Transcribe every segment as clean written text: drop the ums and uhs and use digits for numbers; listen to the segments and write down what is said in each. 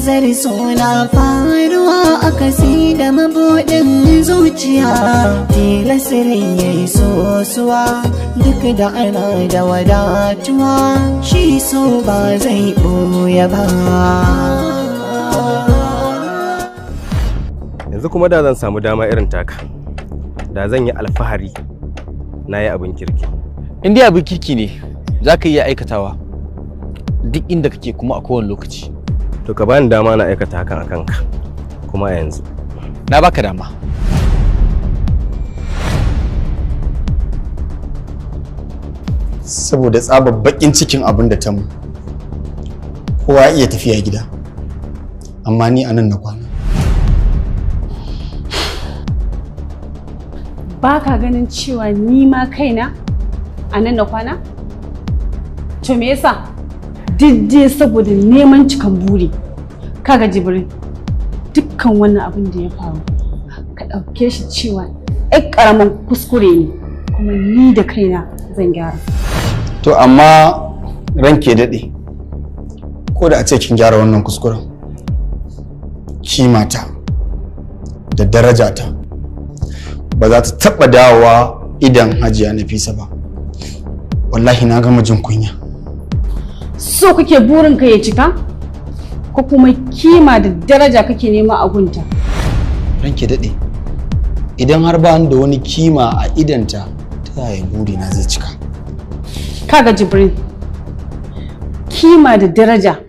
IZZAR SO na faruwa a kasi da mabuɗin zuciya, tilasirin ya yi sosuwa duk da ana da wadatuwa, shi so ba zai ɓoye ba. Yanzu kuma da zan samu dama irin taka, da zan yi alfahari na yi abin kirki. In dai abin kirki ne za ka iya aikatawa duk inda kake kuma a kowane lokaci. To ka bani dama na aikata hakan a kanka kuma yanzu. Na baka dama. Saboda tsabar bakin cikin abin da ta mu, kowa iya tafiya gida, amma ni anan na kwana. Ba ka ganin cewa ni ma kaina a nan na kwana? To me yasa? Didde saboda neman cikan buri. Kaga Jibril, dukkan wannan abin da ya faru ka ɗauke shi cewa ɗan ƙaramin kuskure ne, kuma ni da kaina zan gyara. To amma ranke daɗe, ko da a ce kin gyara wannan kuskuren, kimata da darajata ba za ta taɓa dawowa idan Hajiya Nafisa ba. Wallahi na gama jin kunya. So kake burinka ya cika? Ko kuma kima da daraja kake nema a gunta? Ranke daɗe, idan har ba da wani kima a idanta, ta yaya burina zai cika? Kaga Jibril, kima da daraja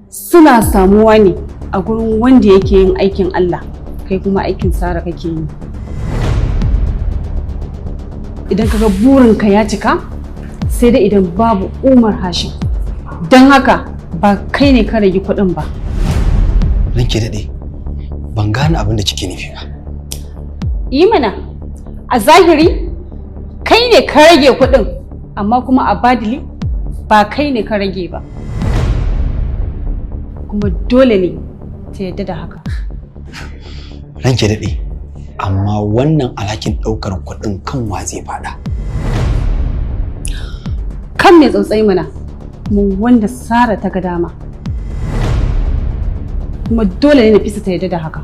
suna samuwa ne a gurin wanda yake yin aikin Allah, kai kuma aikin Sara kake yi. Idan kaga burinka ya cika, sai dai idan babu Umar Hashim. Don haka ba kai ne ka rage kuɗin ba. Ranke daɗe, ban gane abin da kike nufi ba. Yi mana, a zahiri kai ne ka rage kuɗin, amma kuma a badili ba kai ne ka rage ba. Kuma dole ne ta yadda da haka. Ranke daɗe, amma wannan alhakin ɗaukar kuɗin kan wa zai faɗa? Kan mai tsautsayi mana, mun wanda Sara ta ga dama. Kuma dole ne Nafisa ta yadda da haka.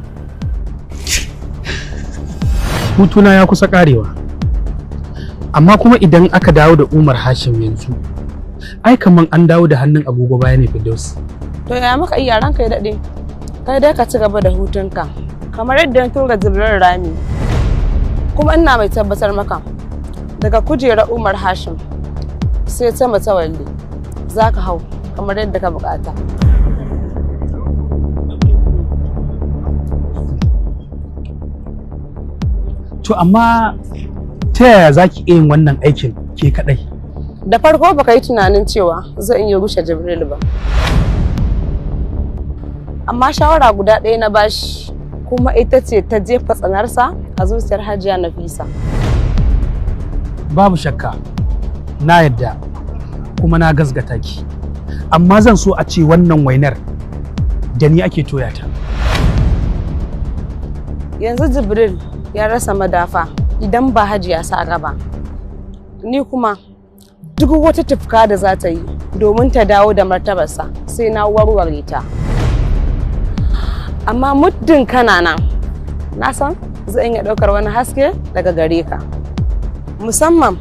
Hutuna ya kusa karewa. Amma kuma idan aka dawo da Umar Hashim yanzu, ai kaman an dawo da hannun agogo baya ne Firdaus. To ya maka iya ranka ya daɗe? Kai dai ka ci gaba da hutunka. Kamar yadda na tura Jibril rami. Kuma ina mai tabbatar maka, daga kujerar Umar Hashim sai ta Mutawalli za ka hau kamar yadda ka bukata. To amma ta yaya za ki iya yin wannan aikin ke kaɗai? Da farko baka yi tunanin cewa zan iya rushe Jibril ba. Amma shawara guda ɗaya na bashi, kuma ita ce ta jefa tsanarsa a zuciyar Hajiya Nafisa. Babu shakka, na yadda kuma na gasgata ki. Amma zan so a ce wannan wainar da ni ake toya ta. Yanzu Jibril ya rasa madafa idan ba Hajiya Sara ba. Ni kuma duk wata tufka da za ta yi domin ta dawo da martabarsa sai na warware ta. Amma muddin kana nan, na san zan iya ɗaukar wani haske daga gare ka. Musamman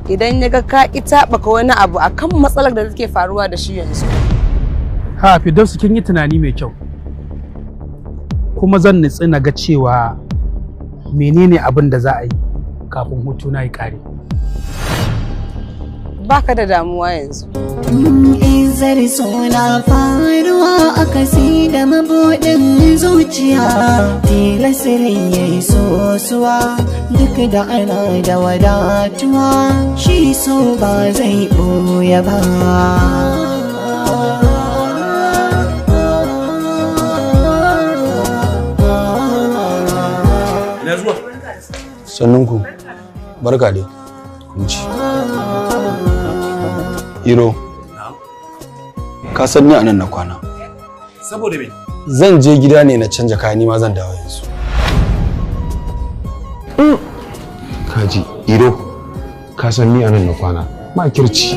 idan ya ga ka taɓaka wani abu akan matsalar da take faruwa da shi yanzu. Ha, Firdaus kin yi tunani mai kyau. Kuma zan nutsi na ga cewa menene abin da za a yi kafin hutuna ya ƙare. Baka da damuwa yanzu. IZZAR SO na faruwa a kasi da mabuɗin zuciya, tilasirin ya yi sosuwa duk da ana da wadatuwa, shi so ba zai ɓoye ba. Sannunku, barka dai. Kunci. Iro, ka san ni anan na kwana. Saboda me? Zan je gida ne na canja kaya, ni ma zan dawo yanzu. Kaji, Iro, ka san ni anan na kwana. Ma kirci.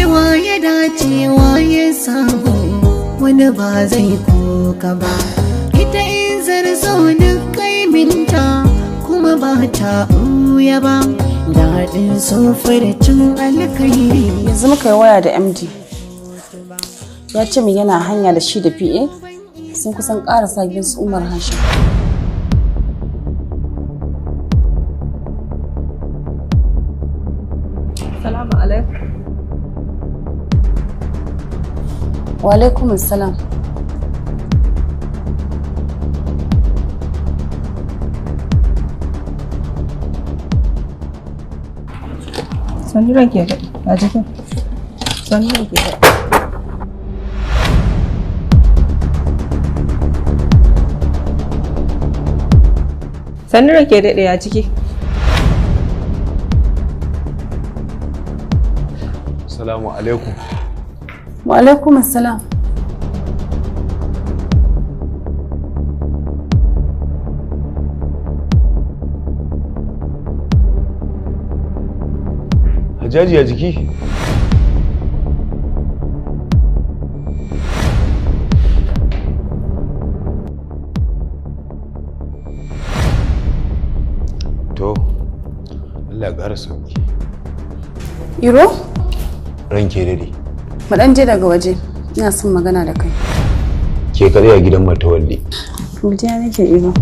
Waye dace waye samu, wani ba zai kuka ba. Ita IZZAR so duk kaiminta kuma ba ta ɓuya ba. Daɗin so furcin alkairi. Yanzu muka yi waya da MD. Ya ce min yana hanya da shi da PA sun kusan ƙarasa gidan su Umar Hashim. Salamu alaikum. Wa alaikum assalam. Sani rage da a jikin. Sani rage da. Sani rage daɗe a ciki. Assalamu alaikum. Wa alaikum assalam. Hajjaji a jiki? To, Allah ya ƙara sauki. Iro? Ranke dade. Mu ɗan je daga waje. Ina son magana da kai. Ke kare a gidan Matawalle. Godiya nake Iro.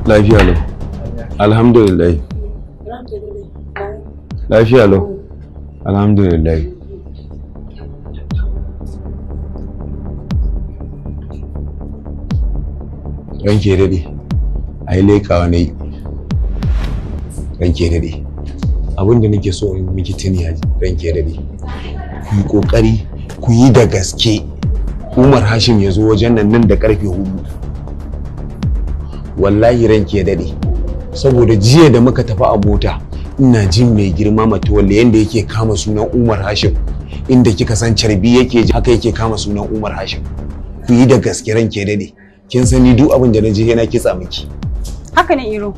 Lafiya lau. Alhamdulillah. Lafiya lau. Alhamdulillah. Ranke daɗe. A yi leƙawa na yi. Ranke daɗe. Abinda nake so in miki tuni ranke daɗe. Ku yi ƙoƙari, ku yi da gaske. Umar Hashim ya zo wajen nan da ƙarfe 4. Wallahi ranke daɗe. Saboda jiya da muka tafi a mota ina jin mai girma Matawalle yanda yake kama sunan Umar Hashim, inda kika san carbi yake ji haka yake kama sunan Umar Hashim. Ku yi da gaske ranke daɗe. Kin sani duk abin da na je yana kitsa miki. Haka ne Iro.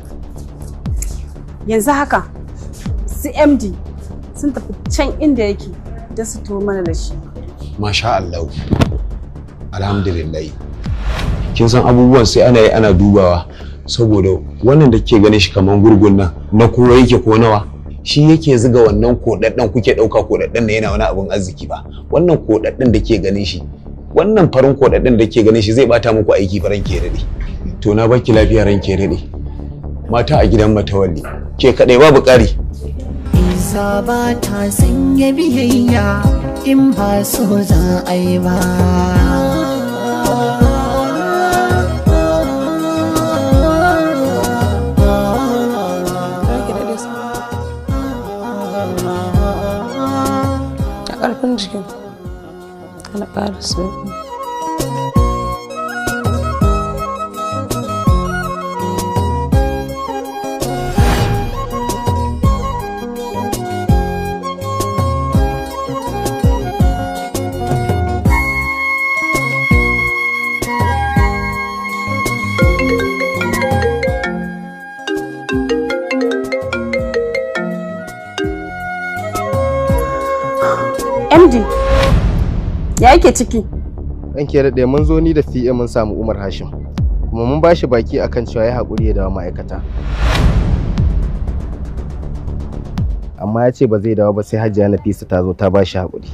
Yanzu haka su MD sun tafi can inda yake da su to mana da shi. Masha Allah. Alhamdulillah. Kin san abubuwan sai ana yi ana dubawa, saboda wannan da ke ganin shi kaman gurgun nan na kowa yake ko nawa, shi yake zuga wannan kodaddan kuke dauka kodaddan ne yana wani abun arziki ba. Wannan kodaddan da ke ganin shi, wannan farin kodaddan da ke ganin shi zai bata muku aiki faran ke dade. To na baki lafiya ran ke dade. Mata a gidan Matawalle ke kadai babu ƙari. Isa ba ta sanya biyayya in ba so za a yi ba. Ƙarfin jikin ana ƙara sauƙi. MD, ya yake ciki? Ranke daɗe mun zo ni da PA mun samu Umar Hashim. Kuma mun ba shi baki akan cewa ya haƙuri ya dawo ma'aikata. Amma ya ce ba zai dawo ba sai Hajiya Nafisa ta zo ta ba shi haƙuri.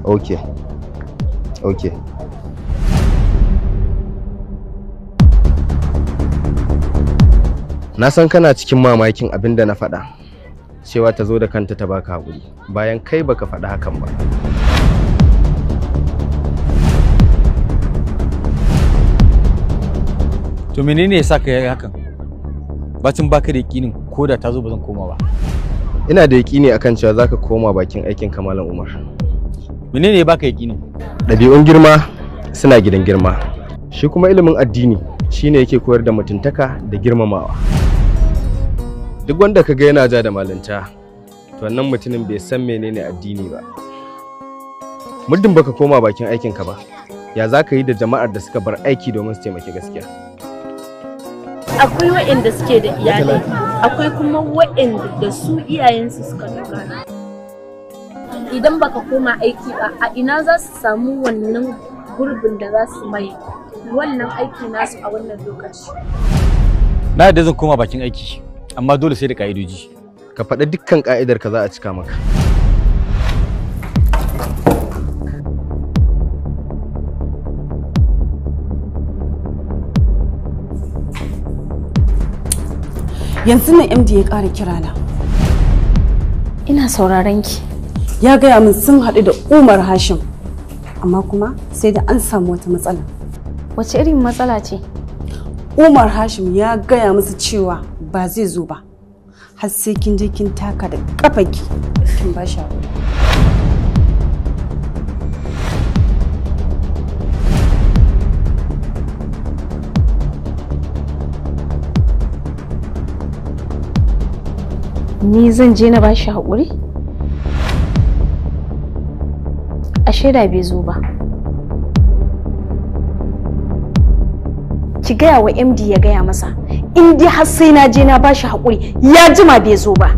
Okay. Okay. Na san kana cikin mamakin abin da na faɗa, cewa ta zo da kanta ta baka haƙuri, bayan kai baka faɗi hakan ba. To menene yasa ka yi hakan? Bacin baka da yakinin ko da ta zo ba zan koma ba. Ina da yakini akan cewa zaka koma bakin aikin Malam Umar. Menene ya baka yakinin? Ɗabi'un girma suna gidan girma. shi kuma ilimin addini shine yake koyar da mutuntaka da girmamawa. Duk wanda kaga yana ja da malanta to wannan mutumin bai san menene addini ba. Muddin baka koma bakin aikinka ba, ya za ka yi da jama'ar da suka bar aiki domin su taimaki gaskiya? Akwai waɗanda suke da iyalai, akwai kuma waɗanda da su iyayensu suka dogara. Idan baka koma aiki ba, a ina za su samu wannan gurbin da za su mai wannan aiki nasu a wannan lokaci? Na yadda zan koma bakin aiki, amma dole sai da ka'idoji. Ka faɗa dukkan ka'idar ka za a cika maka. Yanzu nan MD ya ƙara kirana. Ina sauraron ki. Ya gaya min sun haɗu da Umar Hashim, amma kuma sai da an samu wata matsala. Wace irin matsala ce? Umar Hashim ya gaya musu cewa ba zai zo ba, har sai kin je kin taka da ƙafanki kin ba shi haƙuri. Ni zan je na ba shi haƙuri? Ashe da bai zo ba. Ki gaya wa MD ya gaya masa, in dai har sai na je na ba shi haƙuri ya jima bai zo ba.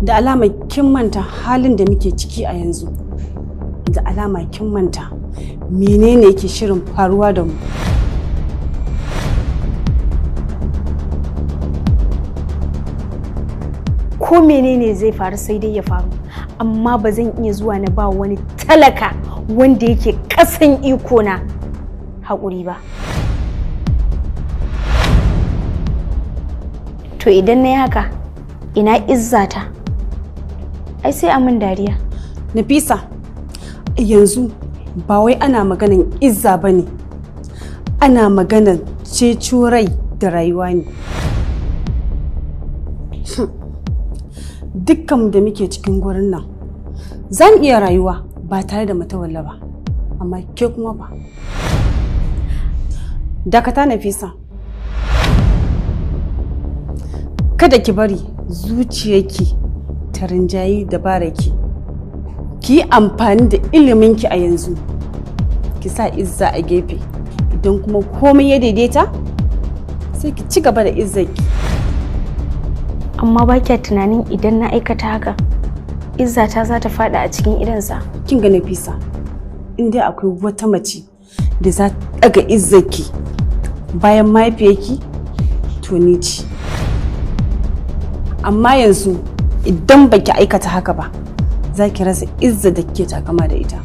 Da alama kin manta halin da muke ciki a yanzu. Da alama kin manta menene yake shirin faruwa da mu. Ko menene zai faru sai dai ya faru, amma ba zan iya zuwa na ba wani talaka wanda yake ƙasan iko na haƙuri ba. To idan na yi haka, ina izzata? Ai sai a min dariya. Nafisa, yanzu ba wai ana maganan izza ba ne, ana maganan ceto rai da rayuwa ne. Dukkan da muke cikin gurin nan za mu iya rayuwa ba tare da matawalla ba, amma ke kuma ba. Dakata Nafisa, kada ki bari zuciyarki ta rinjayi dabararki. Ki yi amfani da iliminki a yanzu, ki sa izza a gefe. Idan kuma komai ya daidaita sai ki ci gaba da izzarki. Amma ba kya tunanin idan na aikata haka, izzata za ta fada a cikin idansa? Kin ga Nafisa, in dai akwai wata mace da za ta daga izzarki bayan mahaifiyarki, to ni ce. Amma yanzu idan baki aikata haka ba, za ki rasa izzar da kike takama da ita.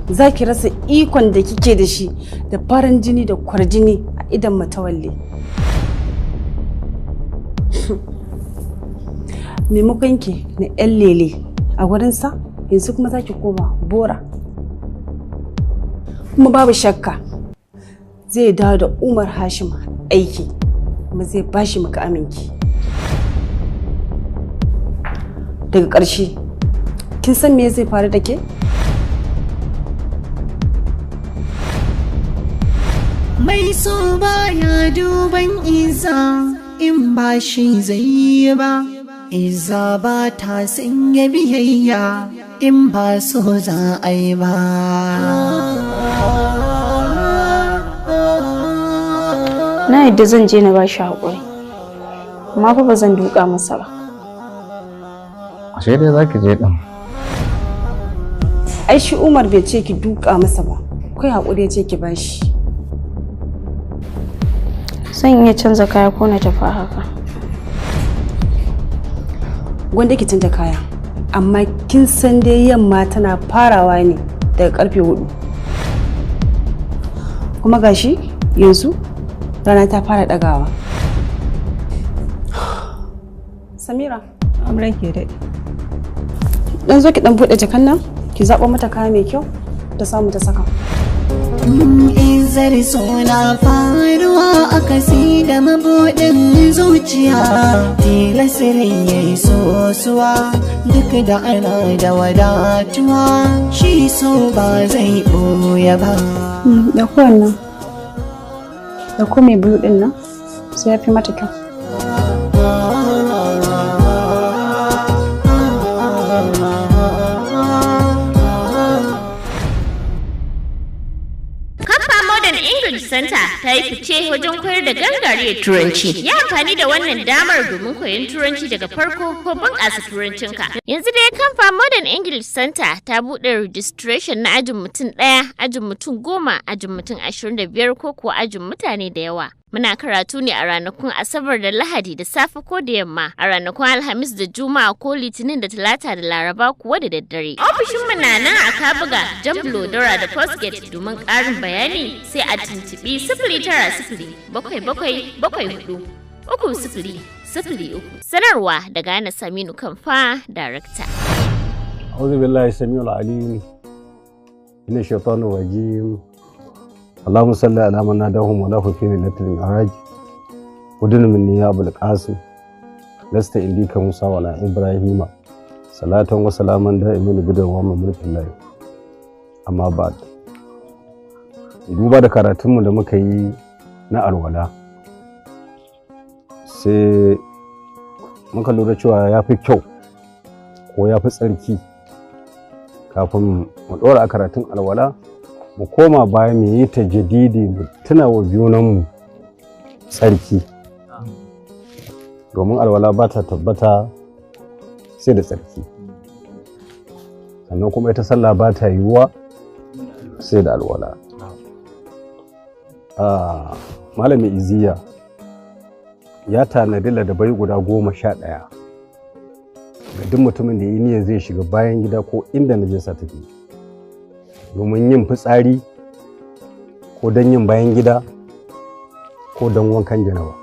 Za ki rasa ikon da kike da shi da farin jini da kwarjini a idan matawalle. Maimakon ki na 'yan lele a wurinsa, yanzu kuma za ki koma bora. Kuma babu shakka zai dawo da Umar Hashim aiki, kuma zai bashi mukaminki. Daga ƙarshe, kin san me zai faru da ke? Mai so baya duban izza in ba shi zai yi ba. Izza ba ta sanya biyayya in ba so za a yi ba. Na yadda zan je na ba shi haƙuri, amma fa ba zan duka masa ba. Ashe dai za ki je ɗin. Ai shi Umar bai ce ki duka masa ba, kai haƙuri ya ce ki bashi. Zan iya canza kaya ko na tafi haka. Gwanda ki canza kaya, amma kin san dai yamma tana farawa ne daga karfe 4. Kuma gashi yanzu rana ta fara dagawa. Samira, Amran ke daɗi. dan zo ki dan bude jakan nan, ki zaba mata kaya mai kyau da samu ta saka. Izzar so na faruwa a kasi da mabuɗin zuciya, tilasirin ya yi sosuwa duk da ana da wadatuwa shi so ba zai ɓoye ba. Da kowannan da ko mai bulu ɗin nan sai ya fi mata kyau. Center ta yi fice wajen koyar da gangariyar turanci. Ya amfani da wannan damar domin koyon turanci daga farko ko bunƙasa turancinka. Yanzu dai kamfa Modern English Center ta buɗe registration na ajin mutum 1, ajin mutum 10, ajin mutum 25 ko kuwa ajin mutane da yawa. Muna karatu ne a ranakun Asabar da Lahadi da safe ko da yamma, a ranakun Alhamis da Juma'a ko Litinin da Talata da Laraba kuwa da daddare. Ofishinmu na nan a Kabuga, Jamblo, Dora da Postgate. Domin ƙarin bayani sai a tuntuɓi 09077443003. Sanarwa daga Ana Saminu Kamfa, Darakta. A'udhu billahi samiul alim minash shaitanir rajim. اللهم صل على من ناداهم ولا في ليلة العراج ودن مني يا أبو القاسم لست عندك موسى ولا إبراهيم صلاة وسلاما دائما بدر ومن الله أما بعد duba da karatunmu da muka yi na alwala sai muka lura cewa ya fi kyau ko ya fi tsarki kafin mu ɗora a karatun alwala mu koma baya mu yi ta jadidi mu tuna wa junanmu tsarki domin alwala ba ta tabbata sai da tsarki sannan kuma ita sallah ba ta yiwuwa sai da alwala. Malamin izziya ya tanadi ladabai guda 11 ga duk mutumin da yi niyyar zai shiga bayan gida ko inda najasa take domin yin fitsari ko don yin bayan gida ko don wankan janaba.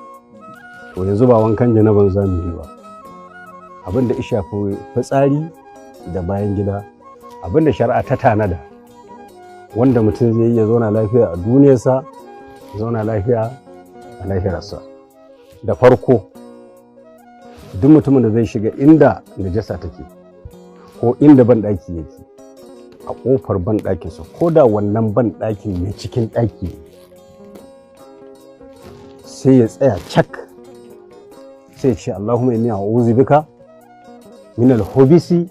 To yanzu ba wankan janaban za mu yi ba, abin da ya shafi fitsari da bayan gida, abin da shari'a ta tanada wanda mutum zai yi ya zauna lafiya a duniyarsa, zauna lafiya a lahirarsa. Da farko duk mutumin da zai shiga inda najasa take ko inda banɗaki yake, a ƙofar banɗakinsa ko da wannan banɗakin mai cikin ɗaki sai ya tsaya cak sai ya ce Allahumma inni a'udhu bika min al-hubisi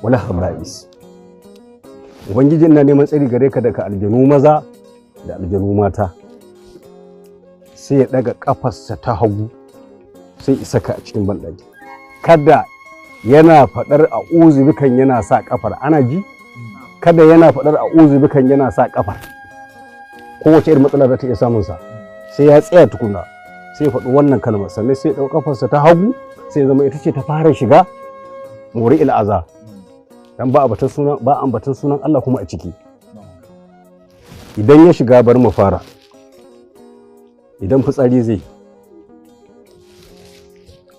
wal khaba'is. Ubangiji ina neman tsari gare ka daga aljanu maza da aljanu mata. Sai ya daga kafarsa ta hagu sai ya saka a cikin banɗaki. Kada yana faɗar a'udhu bikan yana sa kafar, ana ji? Kada yana faɗar a'udhu bikan yana sa kafar. Kowace irin matsala za ta iya samun sa. Sai ya tsaya tukuna, sai ya faɗi wannan kalmar, sannan sai ya ɗau kafarsa ta hagu sai ya zama ita ce ta fara shiga mori il'aza. Dan ba ambaton sunan Allah kuma a ciki. Idan ya shiga bar mu fara. Idan fitsari zai,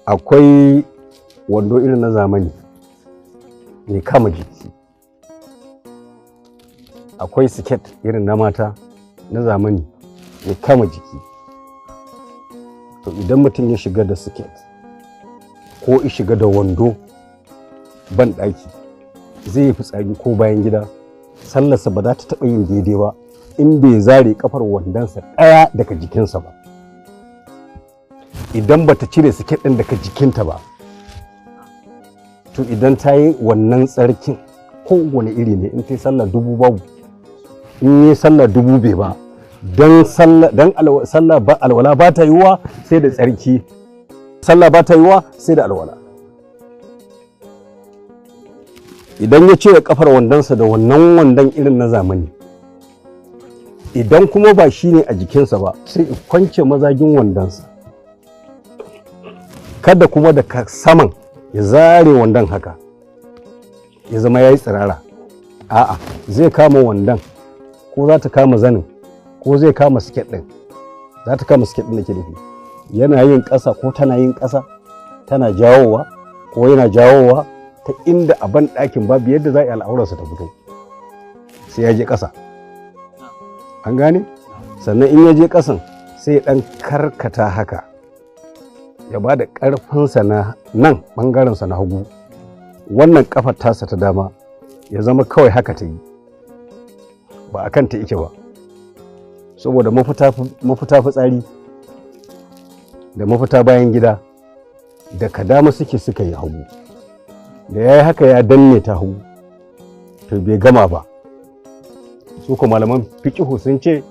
akwai wando irin na zamani mai kama jiki, akwai siket irin na mata na zamani mai kama jiki. To idan mutum ya shiga da siket ko ya shiga da wando ban ɗaki zai yi fitsari ko bayan gida, sallarsa ba za ta taɓa yin daidai ba in bai zare kafar wandonsa ɗaya daga jikinsa ba. Idan ba ta cire siket ɗin daga jikinta ba, to idan ta yi wannan tsarkin kowane iri ne, in ta yi sallah 1000 babu, in yi sallah 1000 bai ba, don sallah ba alwala ba ta yiwuwa sai da tsarki, sallah ba ta yiwuwa sai da alwala. Idan ya cire kafar wandonsa da wannan wandon irin na zamani, idan kuma ba shi ne a jikinsa ba, sai ya kwance mazagin wandonsa, kada kuma da saman ya zare wandon haka ya zama ya yi tsirara. A'a, zai kama wandon ko za ta kama zanin ko zai kama siket ɗin, za ta kama siket ɗin da ke nufi, yana yin ƙasa ko tana yin ƙasa, tana jawowa ko yana jawowa ta inda a ban ɗakin babu yadda za a yi al'aurarsa ta fito, sai ya je ƙasa. An gane? Sannan in ya je ƙasan sai ya ɗan karkata haka, ya ba da ƙarfinsa na nan ɓangarensa na hagu wannan kafar tasa ta dama ya zama kawai haka ta yi ba a kanta ike ba, saboda mafita fitsari da mafita bayan gida da ka dama suka yi hagu, da ya yi haka ya danne ta hagu to bai gama ba. Su kuma malaman fiqhu sun ce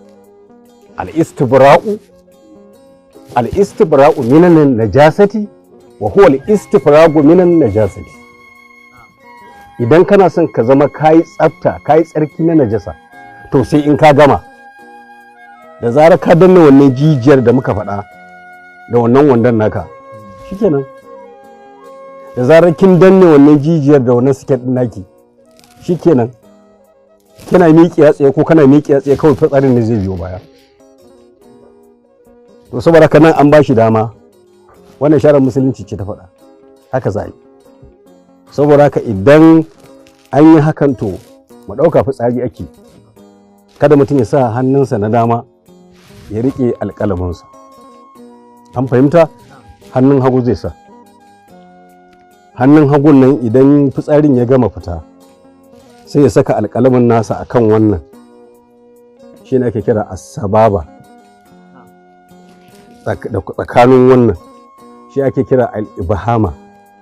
al-istibra'u minan najasati wa huwa al-istifragu minan najasati. Idan kana son ka zama kayi tsafta kayi tsarki na najasa to sai in ka gama, da zarar ka danne wannan jijiyar da muka faɗa da wannan wandon naka shikenan, da zarar kin danne wannan jijiyar da wannan siket din naki shikenan, kina miƙe tsaye ko kana miƙe tsaye kawai fitsarin ne zai biyo baya. To saboda haka nan an ba shi dama, wannan sharar musulunci ce ta faɗa haka za yi. Saboda haka idan an yi hakan to mu ɗauka fitsari ake, kada mutum ya sa hannunsa na dama ya riƙe alƙalaminsa, an fahimta, hannun hagu zai sa. Hannun hagun nan idan fitsarin ya gama fita sai ya saka alƙalamin nasa akan wannan, shi ne ake kira as-sababa, tsakanin wannan shi ake kira al-ibhama,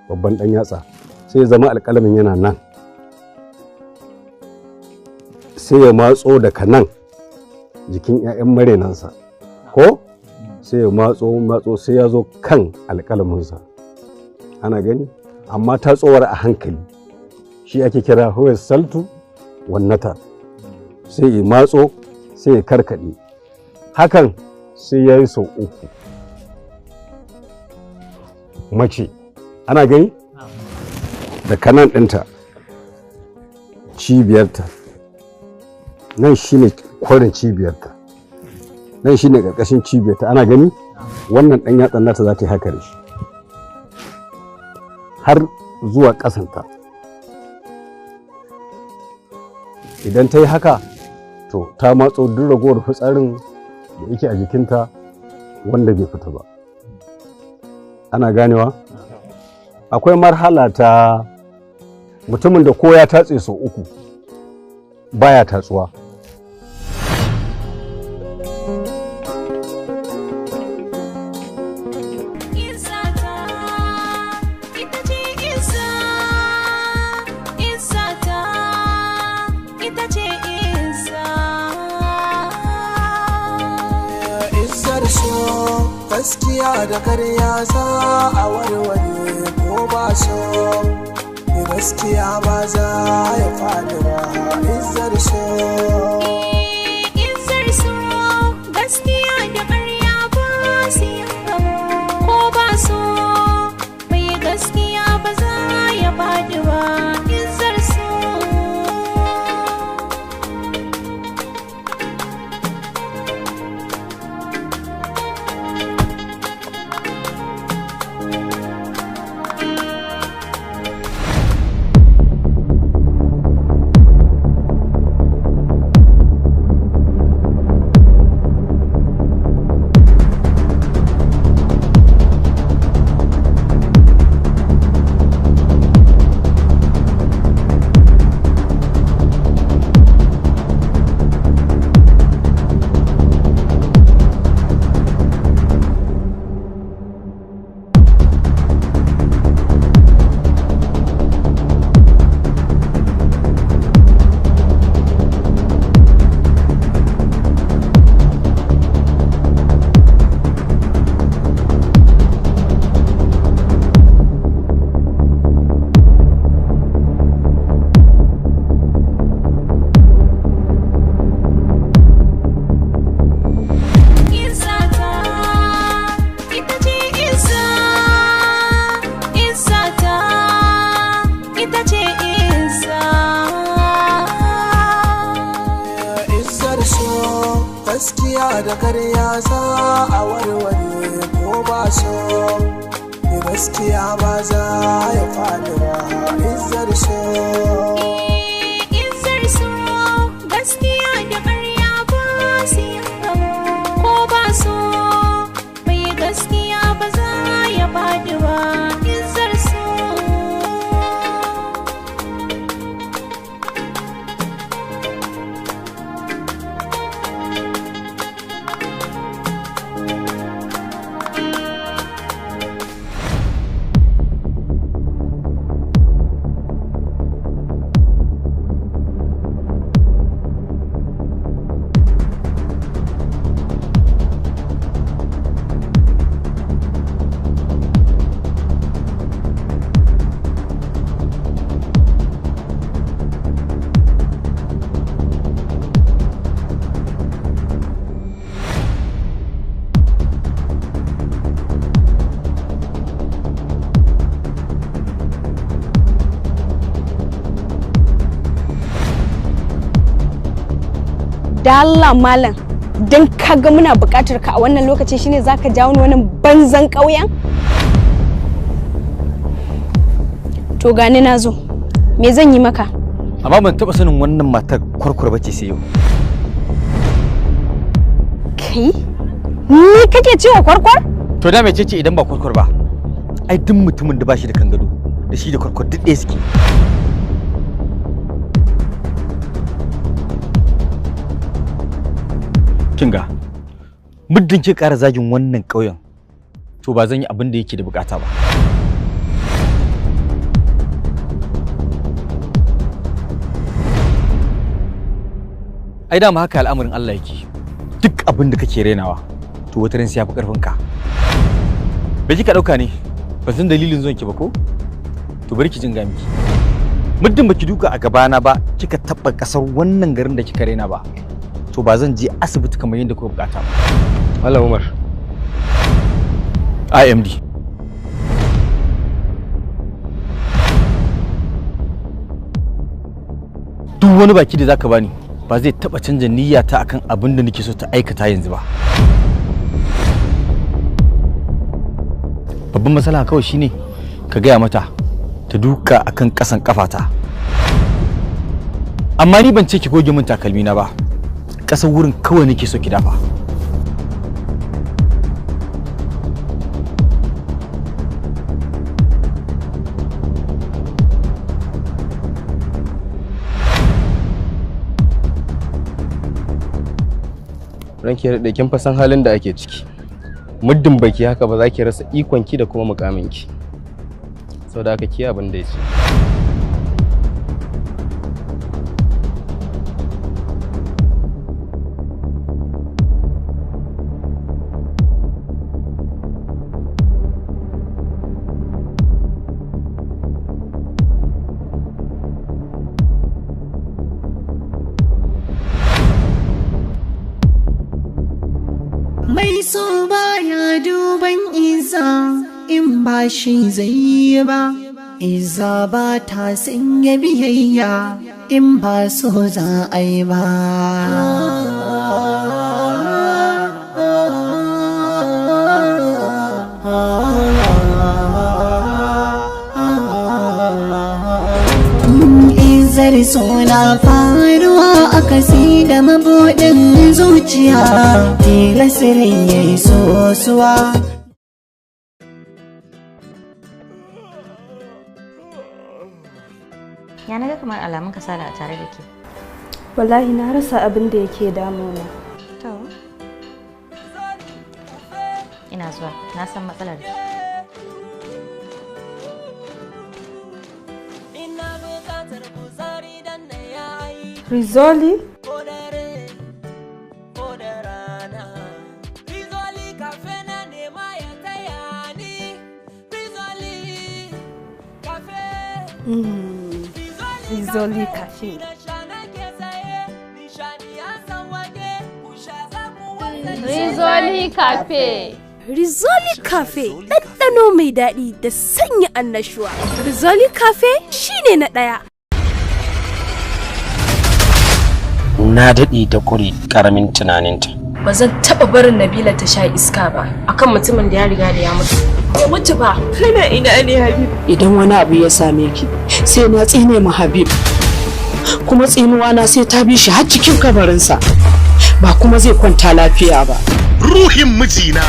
babban ɗan yatsa, sai ya zama alƙalamin yana nan, sai ya matso daga nan jikin 'ya'yan marenansa ko sai ya matso sai ya zo kan alƙalaminsa, ana gani, amma tatsowar a hankali shi ake kira huwa saltu wannata, sai ya matso sai ya karkaɗe, hakan sai ya yi sau 3 mace, ana gani, da kanan ɗinta cibiyarta nan shine kwarin cibiyarta, nan shine ƙarƙashin cibiyarta, ana gani, wannan ɗan yatsan nata za ta yi haka da shi har zuwa ƙasanta. Idan ta yi haka to ta matso duk ragowar fitsarin da yake a jikinta wanda bai fita ba, ana ganewa. Akwai marhala ta mutumin da ko ya tatse sau 3 baya tatsuwa. Gaskiya da karya za a warware ko ba so, gaskiya ba za ya faɗi ba. Izzar so, izzar so, gaskiya da karya ba su yi ko ba so, mai gaskiya ba za ya faɗi ba. Izzar so. gaskiya da karya za a warware ko ba so, gaskiya ba za ya faɗi ba. Izzar so, izzar so, gaskiya da karya ba su yi ko ba so, mai gaskiya ba za ya faɗi ba. Izzar so. Da Allah malam, dan kaga muna buƙatar ka a wannan lokacin shine zaka jawo ni wannan banzan ƙauyen? To gani na zo. Me zan yi maka? Amma ban taɓa sanin wannan matar kwarkwar bace sai yau. Kai? Ni kake cewa kwarkwar? To da mece ce idan ba kwarkwar ba? Ai duk mutumin da ba shi da kan gado da shi da kwarkwar duk ɗaya suke. Kinga, muddin ke ƙara zagin wannan ƙauyen, to ba zan yi abin da yake da bukata ba. Ai dama haka al'amarin Allah yake. Duk abin da kake renawa, to wata ran sai yafi karfin ka. Bai kika dauka ne? Ba san dalilin zuwan ki ba ko? To bari ki jin ga miki. Muddin baki duka a gabana ba, kika tabba kasar wannan garin da kika rena ba. To ba zan je asibiti kamar yadda kuka bukata ba. Malam Umar. IMD. Duk wani baki da zaka bani ba zai taba canja niyyata akan abin da nake so ta aikata yanzu ba. Babban matsala kawai shine ka gaya mata ta duka akan kasan kafata. Amma ni ban ce ki goge min takalmi na ba. Kasar wurin kawai nake so ki dafa. Ranki ya daɗe kin fa san halin da ake ciki. Muddin baki haka ba za ki rasa ikonki da kuma mukaminki. Saboda haka ki abin da ya ce. Mai so baya duban izza in ba shi zai yi ba, izza ba ta sanya biyayya in ba so za a yi ba. Izzar so na faruwa a kasi da mabuɗin zuciya, tilasirin ya yi sosuwa. Ya naga kamar alamun kasala a tare da ke. Wallahi na rasa abin da yake damuna. To. Ina zuwa, na san matsalar. Rizoli? Rizoli Cafe. Rizoli Cafe. Rizoli Cafe ɗanɗano mai daɗi da sanya annashuwa. Rizoli Cafe shine na ɗaya. Na daɗe da ƙuri ƙaramin tunaninta. Ba zan taɓa barin Nabila ta sha iska ba akan mutumin da ya riga da ya mutu. Ya mutu ba. Kana ina ne Habib? Idan wani abu ya same ki sai na tsine ma Habib. Kuma tsinuwa na sai ta bi shi har cikin kabarinsa. Ba kuma zai kwanta lafiya ba. Ruhin mijina.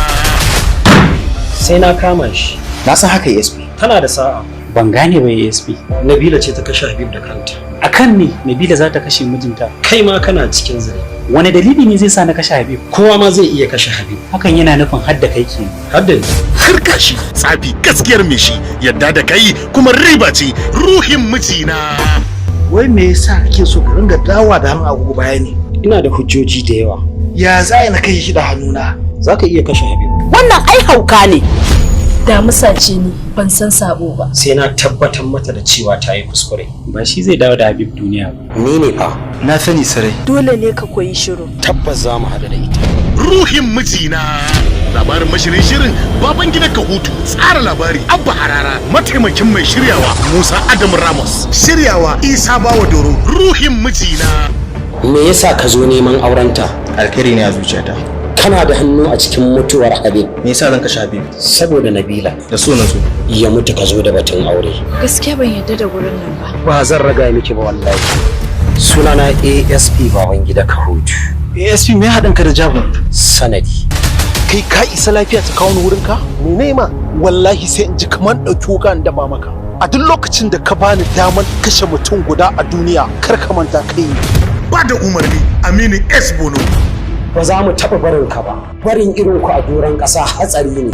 Sai na kama shi. Na san haka ESP. Tana da sa'a. Ban gane ba ESP. Nabila ce ta kashe Habib da kanta. Akan ne Nabila za ta kashe mijinta. Kai ma kana cikin zare. Wani dalili ne zai sa na kashe Habib? Kowa ma zai iya kashe Habib. Hakan yana nufin hadda kai ke. Hadda ni. Harka shi tsafi gaskiyar me shi yadda da kai kuma riba ce ruhin mijina. Wai me yasa kake so ka ringa dawa da hannun agogo baya ne? Ina da hujjoji da yawa. Ya za na kai shi da hannuna? Za ka iya kashe Habib. Wannan ai hauka ne. Damusa ce ni ban san sabo ba. Sai na tabbatar mata da cewa ta yi kuskure. Ba shi zai dawo da Habib duniya ba. Ni ne fa. Na sani sarai. Dole ne ka koyi shiru. Tabbas za mu haɗu da ita. Ruhin mijina. Labarin mashirin shirin baban gidan Kahutu. Tsara labari Abba Harara. Mataimakin mai shiryawa Musa Adam Ramos. Shiryawa Isa Bawa Doro. Ruhin mijina. me yasa ka zo neman aurenta? Alkhairi ne a zuciyata. Kana da hannu a cikin mutuwar Habib. Me yasa zan kashe Habib? Saboda Nabila. Da so na so. Ya mutu ka zo da batun aure. Gaskiya ban yarda da gurin nan ba. Ba zan raga miki ba wallahi. Sunana ASP Babangida Kahutu. ASP me haɗin ka da Jabir? Sanadi. Kai ka isa lafiya ta kawo ni wurin ka? Ni ma wallahi sai in ji kaman ɗauki wuka in daba maka. A duk lokacin da ka bani daman kashe mutum guda a duniya kar ka manta kai. Ba da umarni Aminu S Bono. Ba za mu taɓa barin ka ba. Barin irin ku a doron ƙasa hatsari ne.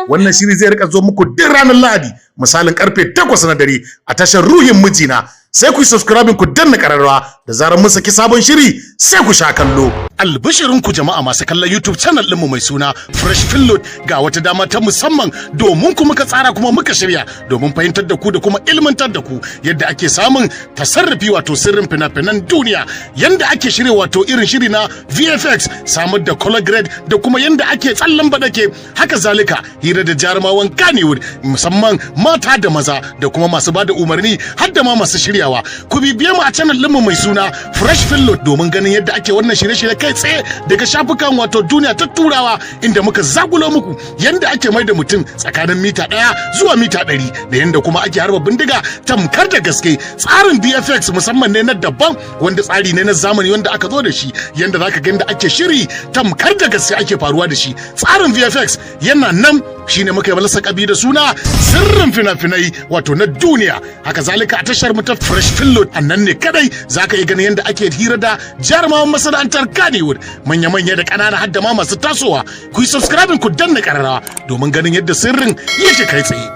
Wannan shiri zai rika zo muku duk ranar Lahadi misalin karfe 8 na dare a tashar Ruhin Mijina. Sai ku yi subscribing ku danna kararrawa da zarar mun saki sabon shiri sai ku sha kallo. Albishirin ku jama'a masu kallon YouTube channel ɗinmu mai suna Fresh Filload ga wata dama ta musamman domin ku muka tsara kuma muka shirya domin fahimtar da ku da kuma ilmantar da ku yadda ake samun tasarrufi wato sirrin fina-finan duniya, yanda ake shirya wato irin shiri na VFX, samar da color grade da kuma yanda ake tsallan badake, haka zalika hira da jarumawan Kannywood musamman mata da maza da kuma masu bada umarni har da ma masu shiryawa. Ku bibiye mu a channel ɗinmu mai suna Fresh Filload domin ganin yadda ake wannan shirye-shirye kai tsaye daga shafukan wato duniya ta turawa, inda muka zagulo muku yanda ake mai da mutum tsakanin mita 1 zuwa mita 100 da yanda kuma ake harba bindiga tamkar da gaske. Tsarin VFX musamman ne na daban wanda tsari ne na zamani wanda aka zo da shi, yanda zaka ga yanda ake shiri tamkar da gaske ake faruwa da shi. Tsarin VFX yana nan shine muka yi balasa kabi da suna sirrin fina-finai wato na duniya. Haka zalika a tashar mu ta Fresh Filload annan ne kadai zaka iya ganin yanda ake hira da jarumawan masana'antar Kannywood manya-manya da ƙanana har da ma masu tasowa. Ku yi subscribing ku danna ƙararrawa domin ganin yadda sirrin yake kai tsaye.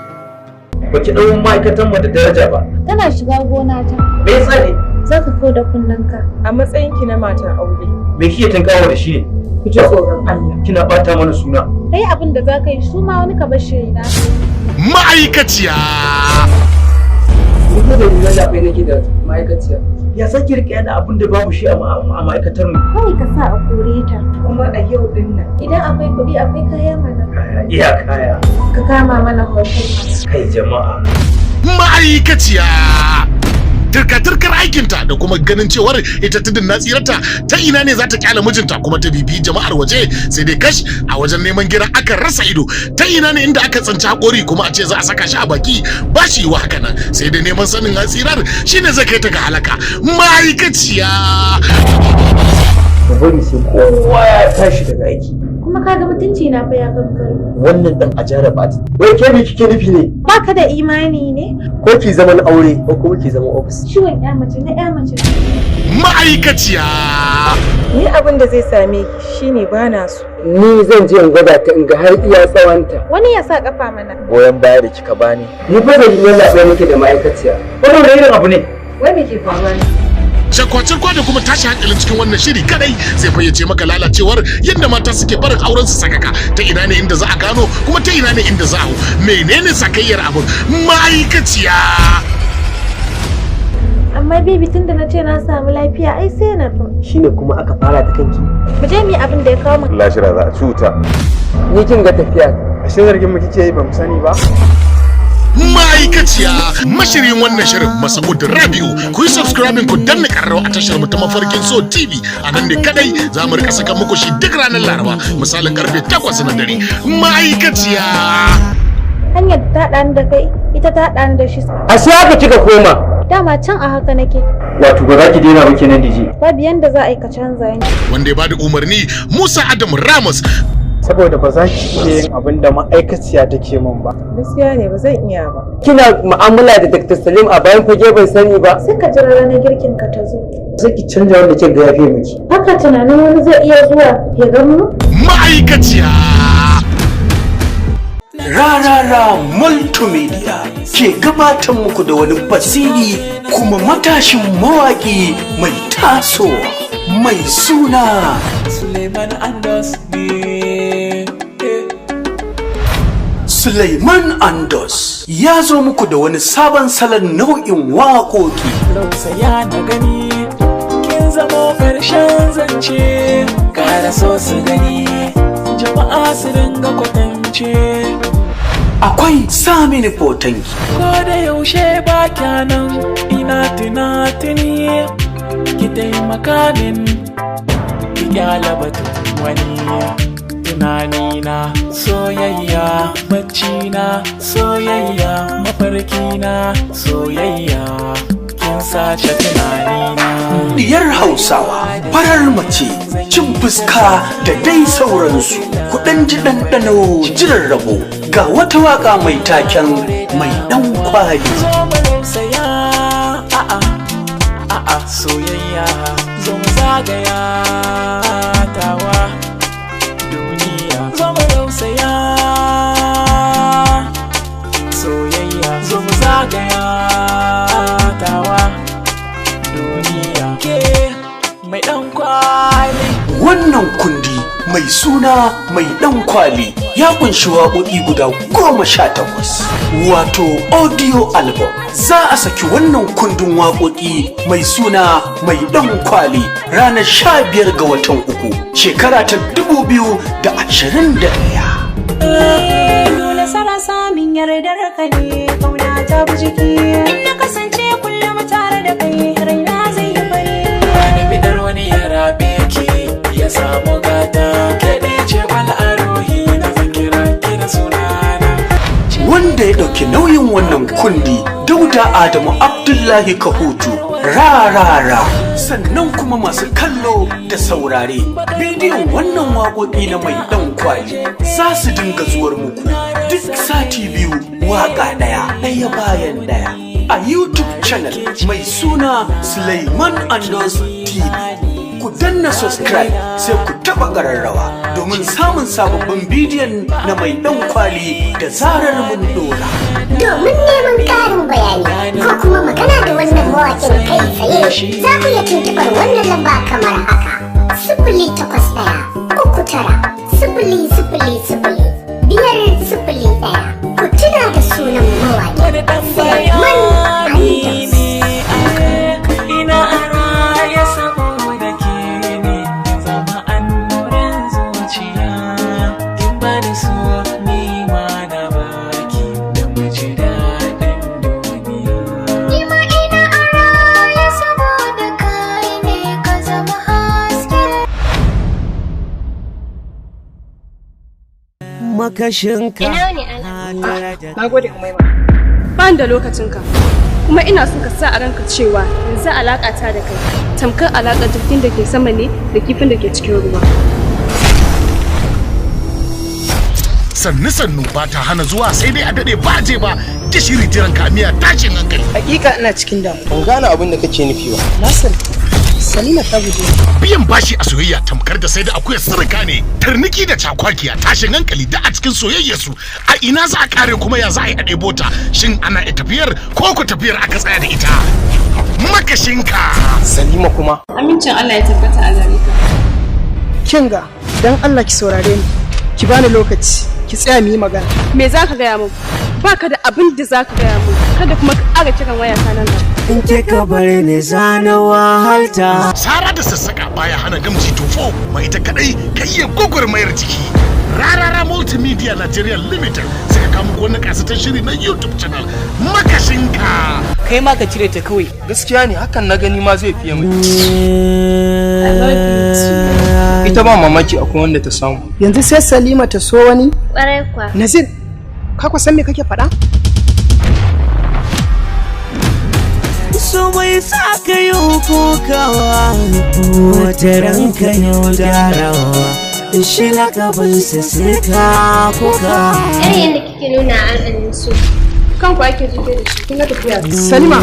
Baki ɗau ma'aikatan mu da daraja ba. Tana shiga gona ta. Me yasa ne? Za ka kau da kunnanka. A matsayinki na matan aure. Me kike tunkawa da shi ne? Ku ji tsoron Allah. Kina bata mana suna. Kai abin da za ka yi su ma wani ka bar shiri na. Ma'aikaciya. Ni da ni da bai nake da ma'aikaciya. Ya saki rike da abin da babu shi a ma'aikatar mu. Kawai ka sa a kore ta. Kuma a yau din nan. Idan akwai kuɗi akwai kaya mana. Iya kaya. Ka kama mana hotel mana. Kai jama'a. Ma'aikaciya. Turka-turkar aikinta da kuma ganin cewar ita tudun na tsirarta ta ina ne za ta kyale mijinta kuma ta bibi jama'ar waje, sai dai kash a wajen neman gira aka rasa ido. Ta ina ne inda aka tsanci hakori kuma a ce za a saka shi a baki ba shi wa haka nan, sai dai neman sanin tsirar shine zai kai ta ga halaka. Ma'aikaciya. Ku bari sai kowa ya tashi daga aiki. Kuma ka ga mutunci na fa ya kankare. Wannan dan a jaraba ta. Wai ke me kike nufi ne? Baka da imani ne? Ko ki zaman aure ko kuma ki zaman ofis. Ciwon ƴa mace na ƴa mace. Ma'aikaciya. Ni abin da zai same ki shine bana so. Ni zan je in gwada ta in ga har iya tsawanta. Wani ya sa kafa mana. Goyon baya da kika bani. Ni fa da yin zaɓe nake da ma'aikaciya. Wannan wani irin abu ne? Wai me ke faruwa ne? Shakwacin da kuma tashi hankalin cikin wannan shiri kadai zai fayyace maka lalacewar yadda mata suke barin auren su sakaka. Ta ina ne inda za a gano kuma ta ina ne inda za a hau. Menene sakayyar abin? Ma'aikaciya. Amma baby tunda na ce na samu lafiya ai sai na to. Shine kuma aka fara ta kanki. Mu je mu yi abin da ya kawo mu. Lashira za a cuta. Ni kin ga tafiya. Ashe zargin mu kike yi ba mu sani ba. Ma'aikaciya mashirin wannan shirin Masa'ud Rabi'u. Ku yi subscribing ku danna karrawa a tashar mu ta Mafarkin So TV. A nan ne kadai za mu rika saka muku shi duk ranar Laraba misalin karfe 8 na dare. Ma'aikaciya. Hanyar ta ɗani da kai ita ta ɗani da shi. A sai haka kika koma. Dama can a haka nake. Wato ba za ki daina ba kenan dije. Babu yanda za a yi ka canza ni. Wanda ya bada umarni Musa Adam Ramos. Saboda ba za ki iya yin abin da ma'aikaciya take min ba. Gaskiya ne ba zan iya ba. Kina mu'amala da Dr. Salim a bayan fage ban sani ba. Sai ka jira ranar girkin ka ta zo. Sai ki canja wanda ke ga yafe miki. Haka tunanin wani zai iya zuwa ya ga mu? Ma'aikaciya. Rarara Multimedia ke gabatar muku da wani basiri kuma matashin mawaƙi mai tasowa mai suna Suleiman Andos ya zo muku da wani sabon salon nau'in waƙoƙi. Rausaya na gani kin zamo ƙarshen zance, ƙara so su gani jama'a su dinga kwatance. akwai samini fotanki. Ko da yaushe ba kyanan ina tunatuni ki taimaka min ki gyala batun wani. Tunanina soyayya, baccina soyayya, mafarkina soyayya, kin sace tunanina. Diyar Hausawa, farar mace, cin fuska da dai sauransu. Kuɗin ji ɗanɗano jiran rabo ga wata waka mai taken mai ɗan kwali. Zo mu rausaya, a'a soyayya, zo mu zagaya tawa duniya. Zo mu rausaya, soyayya, zo mu zagaya tawa duniya. Ke mai ɗan kwali. Wannan kundi mai suna mai ɗan kwali ya kunshi waƙoƙi guda 18 wato audio album. Za a saki wannan kundin waƙoƙi mai suna mai ɗan kwali ranar 15 ga watan 3 shekara ta 2021. Dole sarasa min yardar ka ne kauna ta bi jiki. In na kasance kullum tare da kai raina zai yi fari. Wani bidar wani ya rabe ki ya samu gata. Kaɗai ce bal'arohi na zakira ki da sunana. Wanda ya ɗauki nauyin wannan kundi Dauda Adamu Abdullahi Kahutu rarara. Sannan kuma masu kallo da saurare bidiyon wannan waƙoƙi na mai ɗan kwali za su dinga zuwar muku duk sati biyu waƙa ɗaya bayan ɗaya a YouTube channel mai suna Suleiman Andos TV. Ku danna subscribe sai ku taɓa ƙararrawa domin samun sababbin bidiyon na mai ɗan kwali da zarar mun dora. Domin neman ƙarin bayani ko kuma magana da wannan mawaƙin kai tsaye za ku iya tuntuɓar wannan lamba kamar haka: 089 000 501. Ku tuna da sunan mawaƙin Suleiman Andos. Ina araya saboda ke ne zama annurin zuciya. Kin bani so ni ma na baki da mu ji daɗin duniya. Ni ma ina araya saboda kai ne ka zama haske. Makashinka. Ina ne na gode Umaima. Ban da lokacinka. Kuma ina so ka sa a ranka cewa yanzu alaƙa ta da kai tamkar alaƙar jirgin da ke sama ne da kifin da ke cikin ruwa. Sannu ba ta hana zuwa sai dai a daɗe ba je ba gishiri jiran kamiya tashin hankali. Hakika ina cikin damu. Ban gane abin da kake nufi ba. Nasir, Salima ta guje. Biyan bashi a soyayya tamkar da sai da akuya sirrika ne. Tarniki da cakwakiya tashin hankali da a cikin soyayyar su. A ina za a kare kuma ya za a yi a ɗebo ta? Shin ana tafiyar ko ku tafiyar aka tsaya da ita? Makashinka. Salima kuma. Amincin Allah ya tabbata a gare ka. Kinga, dan Allah ki saurare ni. Ki bani lokaci. Ki tsaya mu yi magana. Me za ka gaya min? Baka da abin da za ka gaya min. Kada kuma ka ƙara kiran waya ta nan gaba. In kika bari ni zana wahalta. Sara da sassaka baya hana gamji tofo mai ita kadai ka iya gwagwarmayar jiki. Rarara Multimedia Nigeria Limited suka kawo muku wannan kasatan shiri na YouTube channel Makashinka. Kai ma ka cire ta kawai. Gaskiya ne hakan na gani ma zai fiye mai. Ita ba mamaki akwai wanda ta samu. Yanzu sai Salima ta so wani? Ƙwarai kwa. Nazir, ka san me kake faɗa? So mai sa ka yi kokawa wata ranka yau jarawa shi lakabin su suka koka. Irin yadda kike nuna al'adun su. Kanku ake jife da shi, kun ga tafiya. Salima.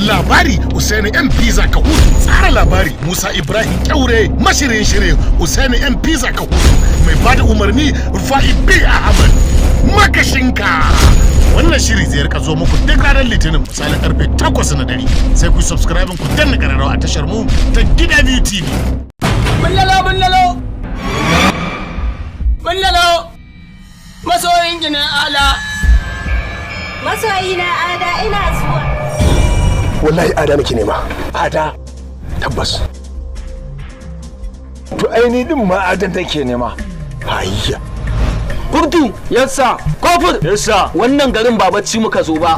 Labari Usaini M Pizza Kahutu. Tsara labari Musa Ibrahim Kyaure. Mashirin shirin Usaini M Pizza Kahutu. Mai bada umarni Rufa'i B Ahmad. Makashinka. Wannan shiri zai rika zo muku duk ranar Litinin misalin karfe 8 na dare. Sai ku subscribe ku danna kararrawa a tashar mu ta Gida Biyu TV. Bullalo. Masoyin gina ala. Masoyina Ada ina zuwa. Wallahi Ada nake nema. Ada tabbas. To aini din ma Adan take nema. Hayya. Kurtu. Yassa. Kofur. Yassa. Wannan garin ba bacci muka zo ba.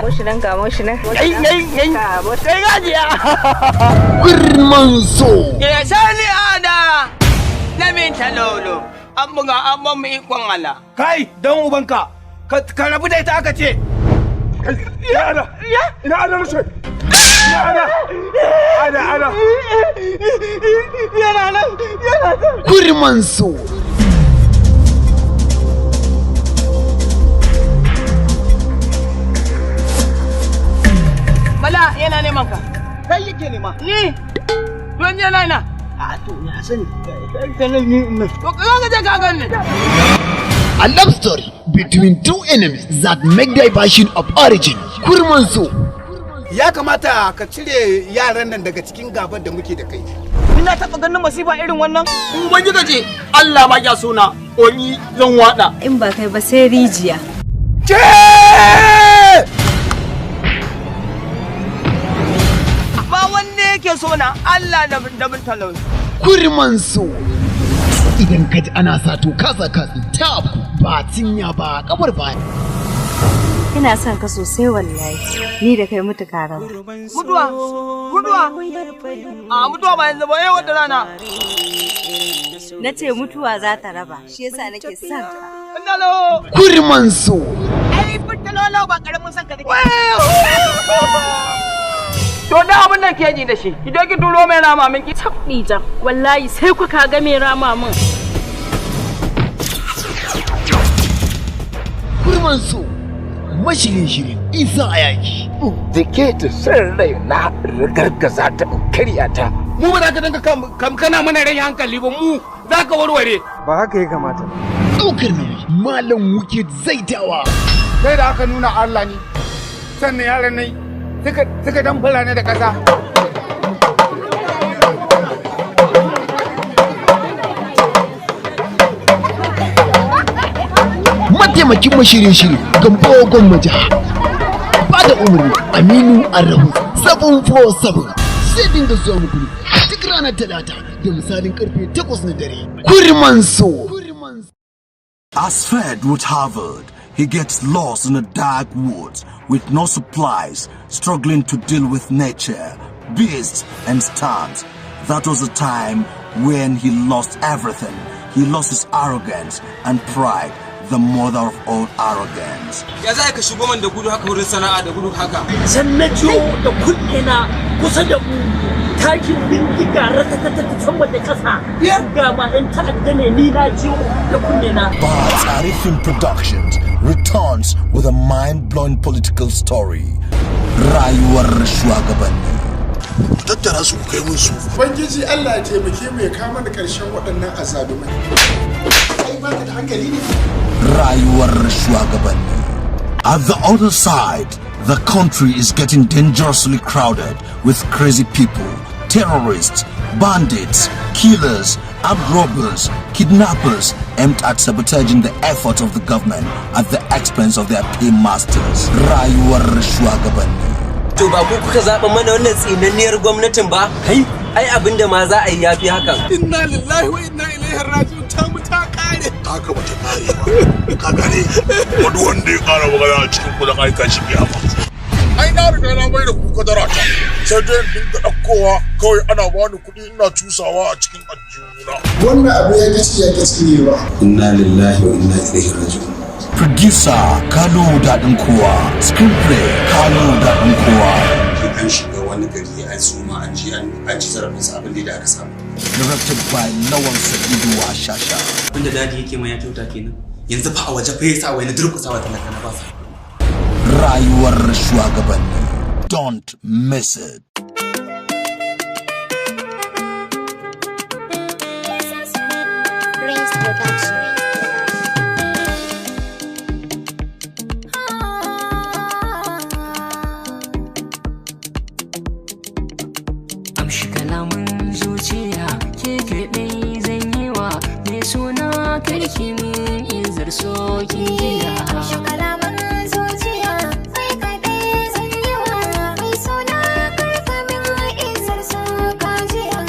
Moshi nan. Kai gajiya. Girman so. Ya sani ada. Lamin talolo. An buga an ban mu ikon Allah. Kai dan ubanka. Ka rabu da ita aka ce. Ya ana. Ina ana rushe. Ya ana. Ana. Yana nan. Girman so. Bala yana neman ka. Kai yake nema. Ni. Don yana ina. A to ya sani. Kai ni ina. To ka je ka ganni. A love story between two enemies that make diversion of origin. Kurman so. Ya kamata ka cire yaran nan daga cikin gaban da muke da kai. Ina taɓa ganin masifa irin wannan? In gwaji gaje Allah ma ya suna oni zan wada. In ba kai ba sai rijiya. Ke! Ba wanne yake so na Allah da mun talon. Kurman so. Idan ka ji ana sato kasa tab ba cinya ba kabar ba. Ina son ka sosai wallahi. Ni da kai mutu karam. Mutuwa. A mutuwa ba yanzu ba yau wata rana. Na ce mutuwa za ta raba. Shi yasa nake son ka. Ndalo. Kurman so. Ai fitalolo ba karamin son ka dake. To da abin nan ke ji da shi. Idan ki turo mai rama min ki tabbi jan. Wallahi sai ku ka ga mai rama min. Kurman so. Mashirin isa a yaki. Da ke ta san rai na gargaza ta karya ta. Mu ba za ka danka kam kana mana rai hankali ba mu za ka warware. Ba haka ya kamata. Ɗaukar nauyi malam wuke zaitawa. Sai da aka nuna Allah ne. Sannan yaran nai suka damfara ne da ƙasa. Mataimakin mashirin gambo gwamnati ba da umarni Aminu Arahu 747 sai dinga zuwa muku duk ranar talata da misalin karfe 8 na dare. Kurman so. As fed with Harvard, he gets lost in the dark woods with no supplies, struggling to deal with nature, beasts and storms. That was the time when he lost everything. He lost his arrogance and pride, the mother of all arrogance. Ya za ka shigo man da gudu haka wurin sana'a da gudu haka? Sannajo da kullena kusa da mu takin bindiga ratatata sama da kasa. Ga ma ɗan ta'adda ne ni na jiyo da kullena. But Arifin Productions returns with a mind-blowing political story. Rayuwar shugabanni. Tattara su kai mun su. Ubangiji Allah ya taimake mu ya kama da ƙarshen waɗannan azalumai. Kai ba ka da hankali ne. Rayuwar shugabanni. At the other side, the country is getting dangerously crowded with crazy people, terrorists, bandits, killers, armed robbers, kidnappers aimed at sabotaging the efforts of the government at the expense of their paymasters. Rayuwar shugabanni. To ba ku kuka zaɓa mana wannan tsinanniyar gwamnatin ba? Kai, ai abinda ma za a yi yafi hakan. Inna lillahi wa inna ilaihi raji'un ta mu ta kare. Haka bata kare ba. Ka gane wani wanda ya kara magana a cikin kudin aika shi biya ba. Ai na riga na mai da ku kadara ta. Sai dai dinga ɗaukowa kawai ana bani kuɗi ina cusawa a cikin aljihuna. Wannan abu ya kace ya kace ne ba. Inna lillahi wa inna ilaihi raji'un. Producer Kalu Daɗin Kowa. Screenplay Kalu Daɗin Kowa. An shiga wani gari an suma an ci zarafin sa abin da aka samu. Directed by Lawan Sa'idu Shasha. Wanda dadi yake mai ya kyauta kenan. Yanzu fa a waje fa yasa wai na durƙusawa talaka na ba sa. Rayuwar shugabanni. Don't miss it. Karki min izar so kin jiya. Kalaman zuciya sai kaɗai zan yi wa mai suna karka min izar so ka jiya.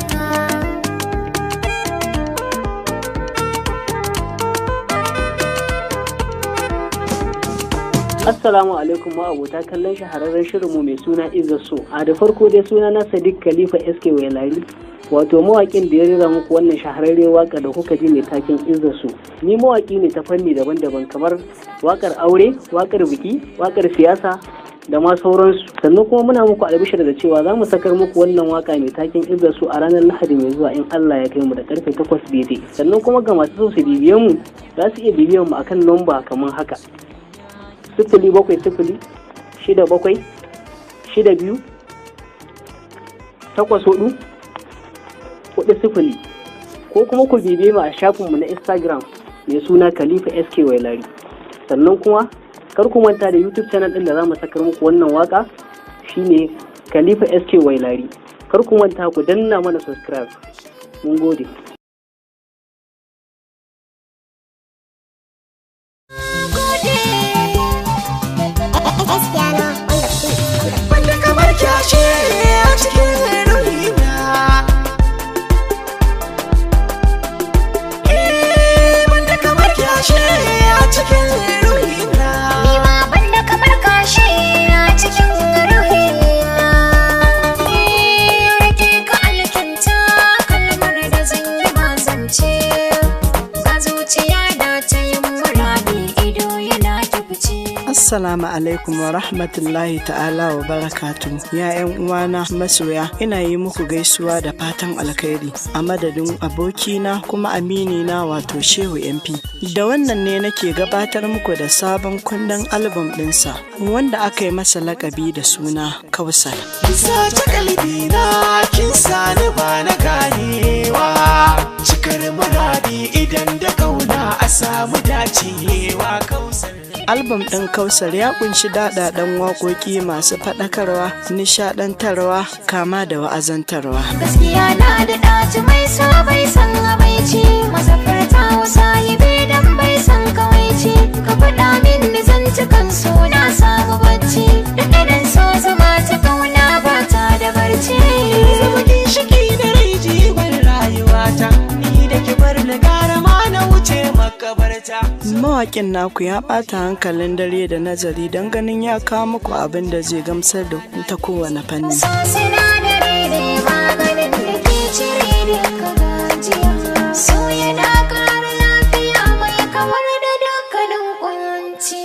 Assalamu alaikum abota kallon shahararren shirinmu mai suna IZZAR SO. A da farko dai suna na Sadiq Khalifa SK Wailari, wato mawaƙin da ya rera muku wannan shahararren waka da kuka ji mai taken IZZAR SO. Ni mawaƙi ne ta fanni daban-daban kamar wakar aure, wakar biki, wakar siyasa da ma sauransu. Sannan kuma muna muku albishir da cewa za mu sakar muku wannan waka mai taken IZZAR SO a ranar Lahadi mai zuwa in Allah ya kai mu da karfe 8 daidai. Sannan kuma ga masu so su bibiyan mu za su iya bibiyan mu akan lamba kamar haka: 070 67 62 84 40, ko kuma ku bibiye mu a shafinmu na Instagram mai suna Khalifa SK Wailari. Sannan kuma kar ku manta da YouTube channel din da za mu sakar muku wannan waka shine Khalifa SK Wailari. Kar ku manta ku danna mana subscribe. Mun gode. Wanda kamar kyashe a cikin ruhina, wanda kamar kyashe a cikin ruhina, ni ma banda kamar kashe a cikin ruhina. Rike ka alkinta kalmar da zan yi mazance, ga zuciya da ta yi muradi ido yana kifice. Assalamu alaikum wa rahmatullahi ta'ala wa barakatu. Ya 'yan uwana masoya, ina yi muku gaisuwa da fatan alkhairi a madadin abokina kuma aminina wato Shehu MP. Da wannan ne nake gabatar muku da sabon kundin album ɗinsa wanda aka yi masa lakabi da suna Kausar. bisa ta kalbina kin sani ba na ganewa, cikar muradi idan da kauna a samu dacewa. Kausar Album ɗin Kausar ya kunshi daɗaɗɗen waƙoƙi masu faɗakarwa, nishaɗantarwa, kama da wa'azantarwa. Gaskiya na da ɗaci mai sa bai san abaici, masafarta wasa yi bidan bai san kawaici. Ka faɗa min da zan ci kan so na samu bacci, da idan so zama ta kauna ba ta da barci. zama ginshiki da rai jigon rayuwata, ni da ki bar na gara ma na wuce makabarta. Mawaƙin naku ya ɓata hankalin dare da nazari don ganin ya kawo muku abin da zai gamsar da ku ta kowane fanni. So sinadari ne maganin da ke cire duka gajiya, so yana ƙara lafiya mai kawar da dukkanin kunci.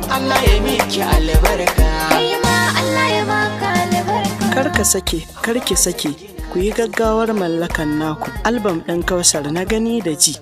Allah ya miki albarka, kai ma Allah ya baka albarka. Kar ka sake, kar ki sake, ku yi gaggawar mallakan naku albam ɗin Kausar na gani da ji.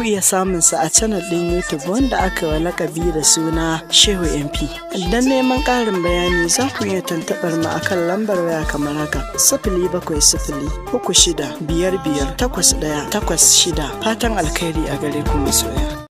Iya samun sa a channel din YouTube wanda aka wa lakabi da suna Shehu MP. Dan neman ƙarin bayani za ku iya tantabar mu akan lambar waya kamar haka: 070 36 55 81 86. Fatan alkhairi a gare ku masoya.